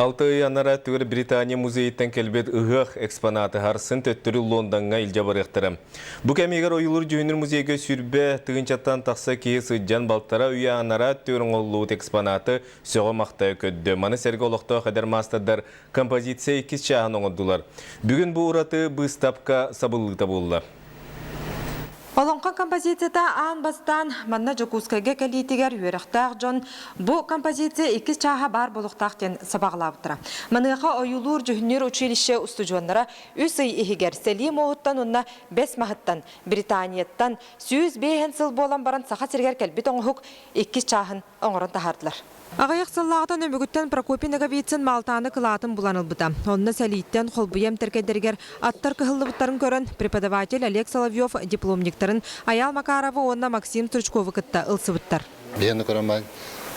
6 января Төр Британия музейттен келбет ыгах экспонаты харсын төттөрү Лондонга илжабарыктыры. Бу кемигер оюлур жүйүнүр музейге сүрбе тыгынчаттан такса кийи сыджан балтара уя анара төрөңоллуут экспонаты сөгө мактай көддө. Маны серге олокто кадер мастардар композиция 2 чаһын оңоддулар. Бүгүн бу ураты выставка сабыллыта болду. Олонқан композицията аан бастан манна жокускайга калитигер үйерақтақ жон бу композиция 2 чаха бар болуқтақтен сабағылабытыра. Маныға ойулур жүхінер училище устужуаннара үсі ихигер Селим оғыттан онна 5 махыттан Британияттан сүйіз бейхен сыл болан баран сақа сергер кәлбет оңғық 2 чахын оңырын тахардылар. Ағайық сыллағытан өмігіттен Прокопин Агавицин малтаны кылатын буланылбыта. Онны сәлиттен қолбыем тәркедергер аттар кығылыбыттарын көрін преподаватель Олег Соловьев дипломниктарын Аял Макаровы онна Максим Стручковы кытта ылсыбыттар. Бені көрімай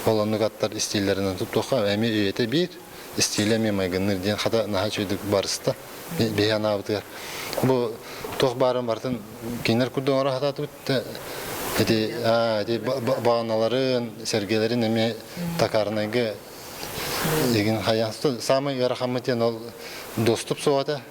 қоланлық аттар стилерінен тұптоқа әме үйеті бір стилеме майгыныр ден қада наға чөйдік барысты бейан абытығар. Бұл тоқ барын бартын кейнер күрдің ора қататы бұтты. Бағаналарын, сәргелерін әме тақарынайғы егін қаясты. Самы ғарақамытен ол достып соғады.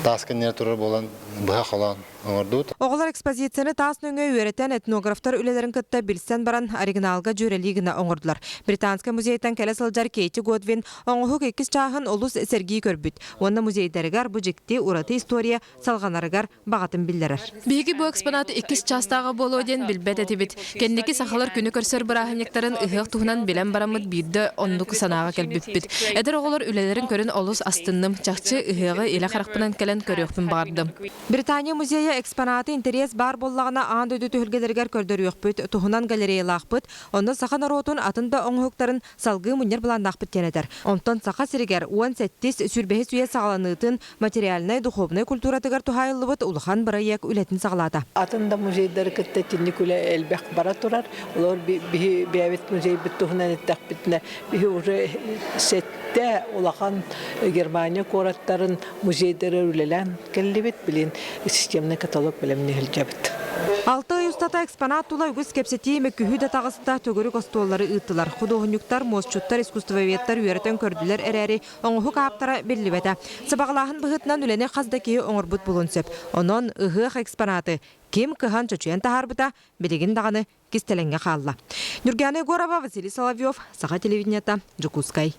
Таскынер тұрыр болан бұға қолан оңырдуыт. Оғылар экспозицияны тасын өңі өретен этнографтар үлелерін күтті білсен баран оригиналға жүрелігіні оңырдылар. Британская музейттен кәлі сылжар Кейти Годвин оңығық 2 чағын олыс сәргей көрбіт. Онна музейдерігер бұ жекте ұраты история салғанарығар бағатын білдерер. Бейгі бұл экспонаты 2 частағы болу ден білбет әтебет. Кендекі сақалар күні көрсер бірахынектарын ұғық тұғынан білен барамыд бейді онлық санаға кәлбіппіт. Әдір оғылар үлелерін көрін олыс астынным чақчы ұғығы елі қарақпынан кәлін көріқпін бағарды. Британия музейі экспонаты интерес бар боллағына аан дөйді түхілгелергер көрдері өкпіт, тұхынан галереялақпыт, онды сақан аротын атында оңғықтарын салғы мүнер бұландақпыт тенедер. Онтан сақа сірігер уан сәттес сүрбәхі сүйе сағаланытын материалынай, духовнай культуратығар тұхайылыбыт ұлыған бірайек үлетін сағалады. Атында музейдері кітті тінні күлі әлбәқ бара тұрар. Олар бәйбет музей біт тұхынан еттәқ бітіне бігі уже сәтті олақан Германия кораттарын музейдері үлелен кәлі білін системный каталог біліміне хілжабыт. 6 ұстата экспонат тула үгіз кепсетеймі күхі тағысыда төгірік остуолары ұйттылар. Худоғынюктар, мосчуттар, искусствоветтар үйереттен көрділер әрәрі оңығы қаптара белі бәді. Сабағылағын бұғытынан үлене қаздакей оңырбыт бұлын сөп. Онын ұғық экспонаты кем кыхан чөчуен тахарбыта білеген дағаны кестеленге қалла. Нұрганы Горова, Василий Соловьев, Саға телевидениета, Жукускай.